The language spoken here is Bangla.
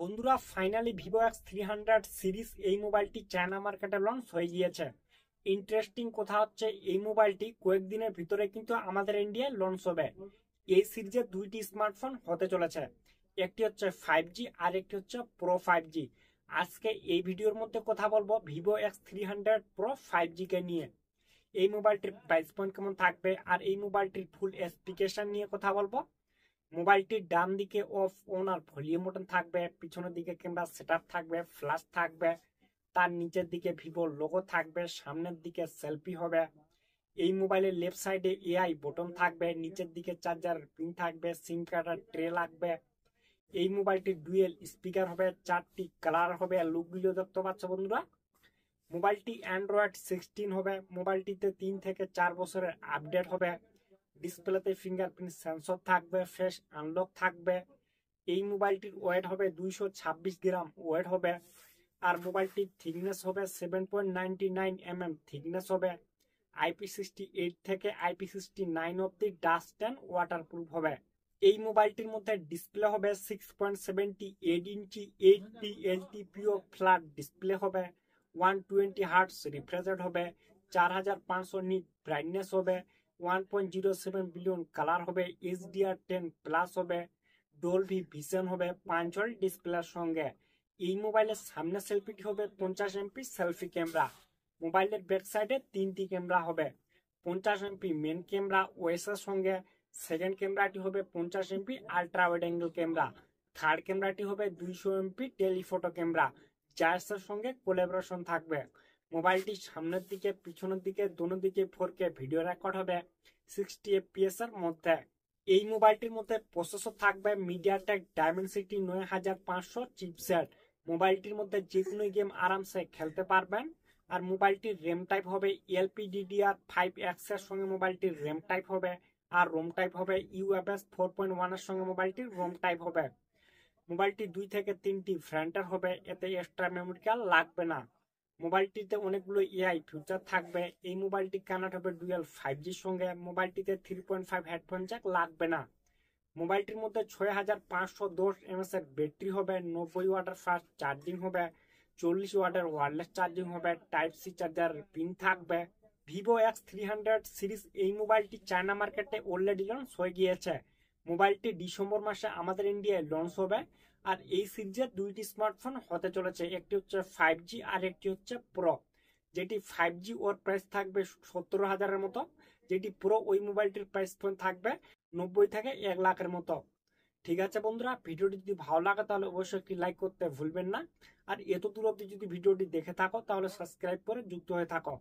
বন্ধুরা ফাইনালি ভিভো X300 সিরিজ এই মোবাইলটি চায়না মার্কেটে লঞ্চ হয়ে গিয়েছে। ইন্টারেস্টিং কথা হচ্ছে এই মোবাইলটি কয়েকদিনের ভিতরে কিন্তু আমাদের ইন্ডিয়ায় লঞ্চ হবে। এই সিরিজে দুইটি স্মার্টফোন হতে চলেছে, একটি হচ্ছে 5G আর একটি হচ্ছে প্রো 5G। আজকে এই ভিডিওর মধ্যে কথা বলবো ভিভো X300 প্রো 5G কে নিয়ে। এই মোবাইলটির প্রাইস পয়েন্ট কেমন থাকবে আর এই মোবাইলটির ফুল স্পেসিফিকেশন নিয়ে কথা বলবো। মোবাইলটির ডান দিকে অফ অন আর ভলিউম বাটন থাকবে, পিছনের দিকে ক্যামেরা সেটআপ থাকবে, ফ্ল্যাশ থাকবে, তার নিচের দিকে ভিভো লোগো থাকবে, সামনের দিকে সেলফি হবে। এই মোবাইলের লেফট সাইডে এআই বটন থাকবে, নিচের দিকে চার্জার পিন থাকবে, সিম কার্ডের ট্রে লাগবে। এই মোবাইলটির ডুয়েল স্পিকার হবে, 4টি কালার হবে, লুকগুলো দেখতে পাচ্ছ বন্ধুরা। মোবাইলটি অ্যান্ড্রয়েড 16 হবে। মোবাইলটিতে 3 থেকে 4 বছরের আপডেট হবে। ডিসপ্লেতে ফিঙ্গারপ্রিন্ট সেন্সর থাকবে, ফেস আনলক থাকবে। এই মোবাইলটির ওয়েট হবে 226 গ্রাম ওয়েট হবে। আর মোবাইলটির থিকনেস হবে 7.99 থিকনেস হবে। IP68 থেকে IP69 অব্দি ডাস্ট অ্যান্ড ওয়াটারপ্রুফ হবে। এই মোবাইলটির মধ্যে ডিসপ্লে হবে 6.78 ইঞ্চি 8P LTPO ফ্ল্যাট ডিসপ্লে হবে। 120 হার্টস রিফ্রেশ রেট হবে। 4500 নিট ব্রাইটনেস হবে। 1.07 বিলিয়ন কালার হবে। HDR10 প্লাস হবে। ডলবি ভিশন হবে 5 ডিসপ্লের সঙ্গে। এই মোবাইলের সামনে সেলফিটি হবে 50 MP সেলফি ক্যামেরা। মোবাইলের ব্যাক সাইডে 3টি ক্যামেরা হবে। 50 MP মেন ক্যামেরা ওএসের সঙ্গে। সেকেন্ড ক্যামেরাটি হবে 50 MP ultra wide angle camera. Third ক্যামেরাটি হবে 200 MP টেলিফটো ক্যামেরা, যার সঙ্গে কোলাবোরেশন থাকবে। মোবাইলটি সামনের দিকে পিছনের দিকে দোনো দিকে 4K ভিডিও রেকর্ড হবে 60 FPS এর মধ্যে। এই মোবাইলটির মধ্যে প্রসেসর থাকবে মিডিয়াটেক ডায়মেনসিটি 9500 চিপসেট। মোবাইলটির মধ্যে যে কোনো গেম আরামসে খেলতে পারবেন। আর মোবাইলটির র্যাম টাইপ হবে LPDDR5X এর সঙ্গে মোবাইলটির র্যাম টাইপ হবে। আর রোম টাইপ হবে UFS 4.1 এর সঙ্গে মোবাইলটির রোম টাইপ হবে। মোবাইলটি 2 থেকে 3টি ভ্যারিয়েন্টের হবে, এতে এক্সট্রা মেমোরি কার্ড লাগবে না। মোবাইলটিতে অনেকগুলো AI ফিচার থাকবে। এই মোবাইলটি কানেক্ট হবে ডুয়াল 5G সঙ্গে। মোবাইলটিতে 3.5 হেডফোন জ্যাক লাগবে না। মোবাইলটির মধ্যে 6510 mAh এর ব্যাটারি হবে। 90 ওয়াটের ফাস্ট চার্জিং হবে। 40 ওয়াটের ওয়্যারলেস চার্জিং হবে। টাইপ সি চার্জার পিন থাকবে। ভিভো X300 সিরিজ এই মোবাইলটি চায়না মার্কেটে অলরেডি লঞ্চ হয়ে গিয়েছে। মোবাইলটি ডিসেম্বর মাসে আমাদের ইন্ডিয়ায় লঞ্চ হবে। আর এই সিরিজের দুইটি স্মার্টফোন হতে চলেছে, একটি হচ্ছে 5G আর একটি হচ্ছে প্রো। যেটি 5G ওর প্রাইস থাকবে 17,000-এর মতো, যেটি প্রো ওই মোবাইলটির প্রাইস পয়েন্ট থাকবে 90 থেকে 1 লাখের মতো। ঠিক আছে বন্ধুরা, ভিডিওটি যদি ভালো লাগে তাহলে অবশ্যই একটি লাইক করতে ভুলবেন না। আর এত দূর অবধি যদি ভিডিওটি দেখে থাকো তাহলে সাবস্ক্রাইব করে যুক্ত হয়ে থাকো।